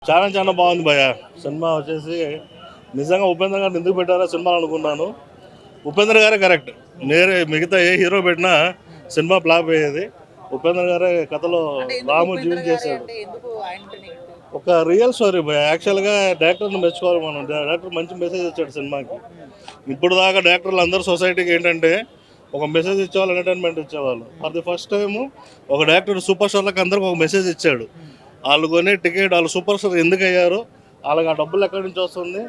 చాలా చాలా బాగుంది భయ్య. సినిమా వచ్చేసి నిజంగా ఉపేంద్ర గారిని ఎందుకు పెట్టారో సినిమా అనుకున్నాను. ఉపేంద్ర గారే కరెక్ట్. మిగతా ఏ హీరో పెట్టినా సినిమా ఫ్లాప్ అయ్యేది. ఉపేంద్ర గారే కథలో రాము జీవించేశాడు. ఒక రియల్ స్టోరీ భయ్య. యాక్చువల్గా డైరెక్టర్ని మెచ్చుకోవాలి మనం. డైరెక్టర్ మంచి మెసేజ్ ఇచ్చాడు సినిమాకి. ఇప్పుడు దాకా డైరెక్టర్లు అందరూ సొసైటీకి ఏంటంటే ఒక మెసేజ్ ఇచ్చేవాళ్ళు, ఎంటర్టైన్మెంట్ ఇచ్చేవాళ్ళు. ఫర్ ది ఫస్ట్ టైం ఒక డైరెక్టర్ సూపర్ స్టార్లకు అందరికి ఒక మెసేజ్ ఇచ్చాడు. వాళ్ళు కొనే టికెట్, వాళ్ళు సూపర్ స్టార్ ఎందుకు అయ్యారు, వాళ్ళకి ఆ డబ్బులు ఎక్కడి నుంచి వస్తుంది,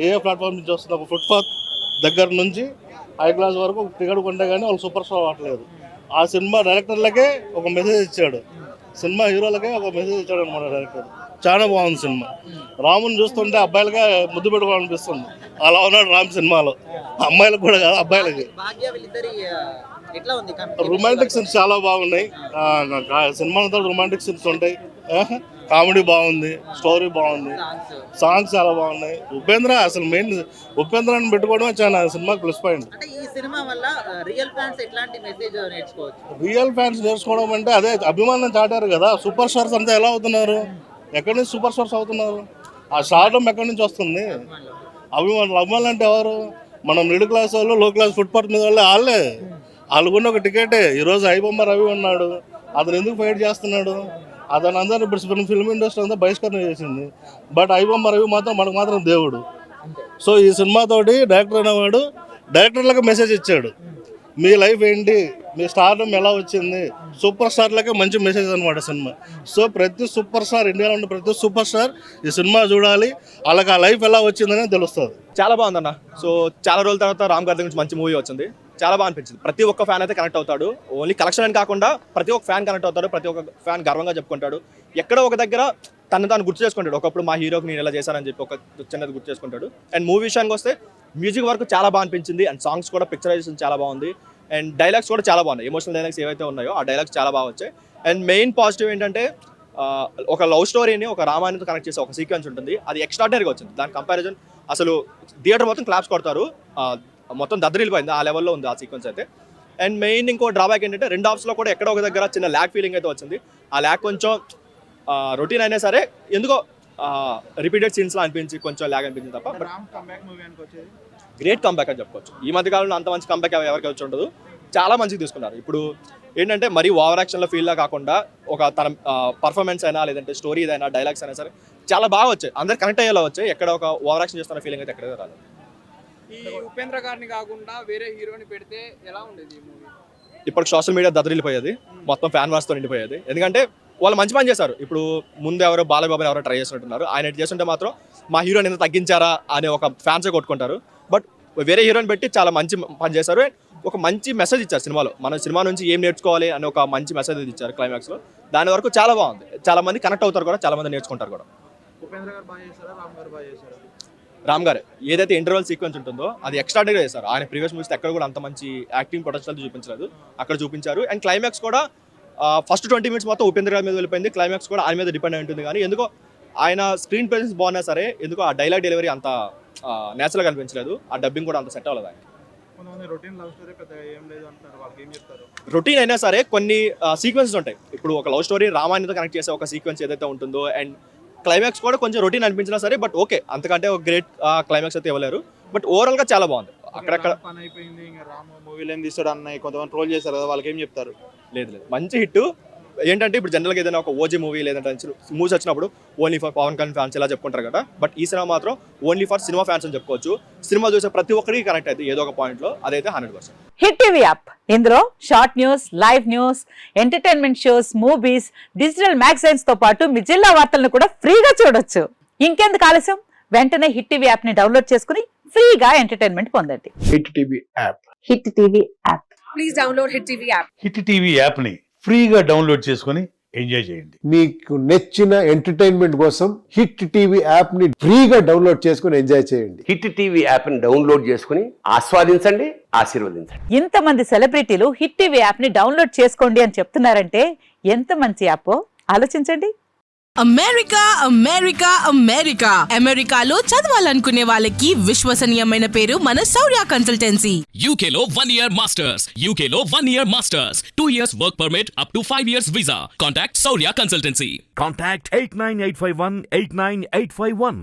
ఏ ప్లాట్ఫామ్ నుంచి వస్తుంది. ఒక ఫుట్పాత్ దగ్గర నుంచి హై క్లాస్ వరకు ఒక టికెట్ కొంటే కానీ వాళ్ళు సూపర్ స్టార్ అవ్వట్లేదు. ఆ సినిమా డైరెక్టర్లకే ఒక మెసేజ్ ఇచ్చాడు, సినిమా హీరోలకే ఒక మెసేజ్ ఇచ్చాడు అనమాట డైరెక్టర్. చాలా బాగుంది సినిమా. రాముని చూస్తుంటే అబ్బాయిలకే ముద్దు పెట్టుకోవాలనిపిస్తుంది. అలా ఉన్నాడు రామ్ సినిమాలో. అమ్మాయిలకు కూడా కాదు, అబ్బాయిలకి. రొమాంటిక్ సీన్స్ చాలా బాగున్నాయి. సినిమాలతో రొమాంటిక్ సీన్స్ ఉంటాయి. కామెడీ బాగుంది, స్టోరీ బాగుంది, సాంగ్స్ చాలా బాగున్నాయి. ఉపేంద్ర అసలు మెయిన్ ఉపేంద్రాన్ని పెట్టుకోవడమే చాలా సినిమాకి ప్లస్ పాయింట్. రియల్ ఫ్యాన్స్ నేర్చుకోవడం అంటే అదే అభిమానం చాటారు కదా. సూపర్ స్టార్స్ అంతా ఎలా అవుతున్నారు, ఎక్కడి నుంచి సూపర్ స్టార్స్ అవుతున్నారు, ఆ స్టార్డమ్ ఎక్కడి నుంచి వస్తుంది. అభిమానులు అంటే ఎవరు, మనం మిడిల్ క్లాస్ వాళ్ళు, లో క్లాస్ ఫుట్పాత్ మీద వాళ్ళే. వాళ్ళకున్న ఒక టికెటే. ఈరోజు ఐబొమ్మ రవి ఉన్నాడు, అతను ఎందుకు ఫైట్ చేస్తున్నాడు, అతను అందరూ ఇప్పుడు ఫిల్మ్ ఇండస్ట్రీ అంతా బహిష్కరణ చేసింది. బట్ ఐబొమ్మ రవి మాత్రం మనకు మాత్రం దేవుడు. సో ఈ సినిమాతోటి డైరెక్టర్ అనేవాడు డైరెక్టర్లకు మెసేజ్ ఇచ్చాడు, మీ లైఫ్ ఏంటి, మీ స్టార్డమ్ ఎలా వచ్చింది. సూపర్ స్టార్లకే మంచి మెసేజ్ అనమాట సినిమా. సో ప్రతి సూపర్ స్టార్, ఇండియాలో ఉన్న ప్రతి సూపర్ స్టార్ ఈ సినిమా చూడాలి, వాళ్ళకి ఆ లైఫ్ ఎలా వచ్చిందని తెలుస్తుంది. చాలా బాగుందన్న. సో చాలా రోజుల తర్వాత రామ్ గారి నుంచి మంచి మూవీ వచ్చింది, చాలా బాగా అనిపించింది. ప్రతి ఒక్క ఫ్యాన్ అయితే కనెక్ట్ అవుతాడు. ఓన్లీ కలెక్షన్ అని కాకుండా ప్రతి ఒక్క ఫ్యాన్ కనెక్ట్ అవుతాడు. ప్రతి ఒక్క ఫ్యాన్ గర్వంగా చెప్పుకుంటాడు. ఎక్కడో ఒక దగ్గర తాను గుర్తు చేసుకుంటాడు, ఒకప్పుడు మా హీరోకి నేను ఎలా చేశానని చెప్పి ఒక చిన్నది గుర్తు చేసుకుంటాడు. అండ్ మూవీ విషయానికి వస్తే మ్యూజిక్ వర్క్ చాలా బాగా అనిపించింది. అండ్ సాంగ్స్ కూడా, పిక్చరైజేషన్ చాలా బాగుంది. అండ్ డైలాగ్స్ కూడా చాలా బాగున్నాయి. ఎమోషనల్ డైలాగ్స్ ఏవైతే ఉన్నాయో ఆ డైలాగ్స్ చాలా బాగా వచ్చాయి. అండ్ మెయిన్ పాజిటివ్ ఏంటంటే ఒక లవ్ స్టోరీని ఒక రామాయణంతో కనెక్ట్ చేసే ఒక సీక్వెన్స్ ఉంటుంది, అది ఎక్స్ట్రాడనరీగా వచ్చింది. దాని కంపారిజన్ అసలు థియేటర్ మొత్తం క్లాప్స్ కొడతారు, మొత్తం దద్దరిల్లిపోయింది. ఆ లెవెల్లో ఉంది ఆ సీక్వెన్స్ అయితే. అండ్ మెయిన్ ఇంకో డ్రాబ్యాక్ ఏంటంటే రెండు హాఫ్స్లో కూడా ఎక్కడో ఒక దగ్గర చిన్న ల్యాక్ ఫీలింగ్ అయితే వచ్చింది. ఆ ల్యాక్ కొంచెం రొటీన్ అయినా సరే ఎందుకో రిపీటెడ్ సీన్స్లో అనిపించి కొంచెం ల్యాక్ అనిపించింది తప్ప గ్రేట్ కంబ్యాక్ అని చెప్పుకోవచ్చు. ఈ మధ్య కాలంలో అంత మంచి కంబ్యాక్ ఎవరికి వచ్చి ఉండదు. చాలా మంచిగా తీసుకున్నారు. ఇప్పుడు ఏంటంటే మరీ ఓవర్ యాక్షన్లో ఫీల్లా కాకుండా ఒక తన పర్ఫార్మెన్స్ అయినా, లేదంటే స్టోరీ ఏదైనా, డైలాగ్స్ అయినా సరే చాలా బాగా వచ్చాయి. అందరు కనెక్ట్ అయ్యేలా వచ్చాయి. ఎక్కడ ఒక ఓవర్ యాక్షన్ చేస్తున్న ఫీలింగ్ అయితే ఎక్కడైతే రాలేదు. ఈ ఉపేంద్ర గారిని కాకుండా వేరే హీరోని పెడితే ఎలా ఉండేది ఈ మూవీ? ఇప్పుడు సోషల్ మీడియా దద్దరిల్లిపోయేది, మొత్తం ఫ్యాన్ వార్స్తో నిండిపోయేది. ఎందుకంటే వాళ్ళు మంచి పని చేశారు. ఇప్పుడు ముందు ఎవరో బాలబాబుని ఎవరో ట్రై చేస్తున్నారు, ఆయన ఎట్ చేస్తుంటే మాత్రం మా హీరోని ఎంత తగ్గించారా అనే ఒక ఫ్యాన్సే కొట్టుకుంటారు. బట్ వేరే హీరోని పెట్టి చాలా మంచి పని చేశారు. ఒక మంచి మెసేజ్ ఇచ్చారు సినిమాలో. మన సినిమా నుంచి ఏం నేర్చుకోవాలి అని ఒక మంచి మెసేజ్ ఇచ్చారు క్లైమాక్స్లో. దాని వరకు చాలా బాగుంది. చాలా మంది కనెక్ట్ అవుతారు కూడా, చాలా మంది నేర్చుకుంటారు కూడా. ఉపేంద్ర గారు బాగా చేశారా, రామ్ గారు బాగా చేశారా? రామ్ గారు ఏదైతే ఇంటర్వల్ సీక్వెన్స్ ఉంటుందో అది ఎక్స్ట్రాడనరీగా చేశారు. ఆయన ప్రీవియస్ మూవీస్ ఎక్కడ కూడా అంత మంచి యాక్టింగ్ పొటెన్షియల్ చూపించలేదు, అక్కడ చూపించారు. అండ్ క్లైమాక్స్ కూడా ఫస్ట్ 20 minutes మొత్తం ఉపేంద్ర గారి మీద వెళ్ళిపోయింది. క్లైమాక్స్ కూడా ఆయన మీద డిపెండ్ అయి ఉంటుంది. కానీ ఎందుకో ఆయన స్క్రీన్ ప్రెజెన్స్ బాగున్నా సరే ఎందుకో ఆ డైలాగ్ డెలివరీ అంత నేచురల్గా అనిపించలేదు. ఆ డబ్బింగ్ కూడా అంత సెట్ అవ్వలేదు ఆయన. రొటీన్ అయినా సరే కొన్ని సీక్వెన్సెస్ ఉంటాయి. ఇప్పుడు ఒక లవ్ స్టోరీ రామాయణంతో కనెక్ట్ చేసే ఒక సీక్వెన్స్ ఏదైతే ఉంటుందో, అండ్ క్లైమాక్స్ కూడా కొంచెం రొటీన్ అనిపించినా సరే, బట్ ఓకే, అంతకంటే ఒక గ్రేట్ క్లైమాక్స్ అయితే ఇవ్వలేరు. బట్ ఓవరాల్ గా చాలా బాగుంది. అక్కడక్కడ పని అయిపోయింది, ఇంకా రామ్ మూవీలో ఏం తీస్తాడు అన్నయ్య కొంతమంది ట్రోల్ చేస్తారు కదా, వాళ్ళకి ఏం చెప్తారు? లేదు, మంచి హిట్. ఏంటంటే ఇప్పుడు జనరల్గా ఏదైనా ఒక ఓజీ మూవీ లేదంటే మూవీస్ వచ్చినప్పుడు only for Pawan Kalyan fans ఇలా చెప్పుకుంటారు కదా. బట్ ఈ సినిమా మాత్రం ఓన్లీ ఫర్ సినిమా ఫ్యాన్స్ అని చెప్పుకోవచ్చు. సినిమా చూసే ప్రతి ఒక్కరికి కనెక్ట్ అయితే ఏదో ఒక పాయింట్ లో, అదైతే 100%. హిట్ టీవీ యాప్, ఇందులో short news, live news, entertainment shows, movies, digital magazines తో పాటు మీ జిల్లా వార్తలను కూడా ఫ్రీగా చూడొచ్చు. ఇంకెందుకు ఆలస్యం, వెంటనే హిట్ టీవీ యాప్ ని డౌన్లోడ్ చేసుకుని ఫ్రీగా ఎంటర్టైన్మెంట్ పొందండి. Hit TV app. Hit TV app. Please download hit TV app. Hit TV app ని ఫ్రీగా డౌన్లోడ్ చేసుకుని ఎంజాయ్ చేయండి. మీకు నచ్చిన ఎంటర్టైన్మెంట్ కోసం హిట్ టీవీ యాప్ ని ఫ్రీగా డౌన్లోడ్ చేసుకుని ఎంజాయ్ చేయండి. హిట్ టీవీ యాప్ ని డౌన్లోడ్ చేసుకుని ఆస్వాదించండి, ఆశీర్వదించండి. ఇంతమంది సెలబ్రిటీలు హిట్ టీవీ యాప్ ని డౌన్లోడ్ చేసుకోండి అని చెప్తున్నారంటే ఎంత మంచి యాప్ ఆలోచించండి. అమెరికా అమెరికా అమెరికా అమెరికాలో చదవాలనుకునే వాళ్ళకి విశ్వసనీయమైన పేరు మన శౌర్య కన్సల్టెన్సీ. UK లో 1 year masters. UK లో 1 year masters. 2 years work permit up to 5 years visa. Contact Saurya Consultancy. Contact 89851 89851.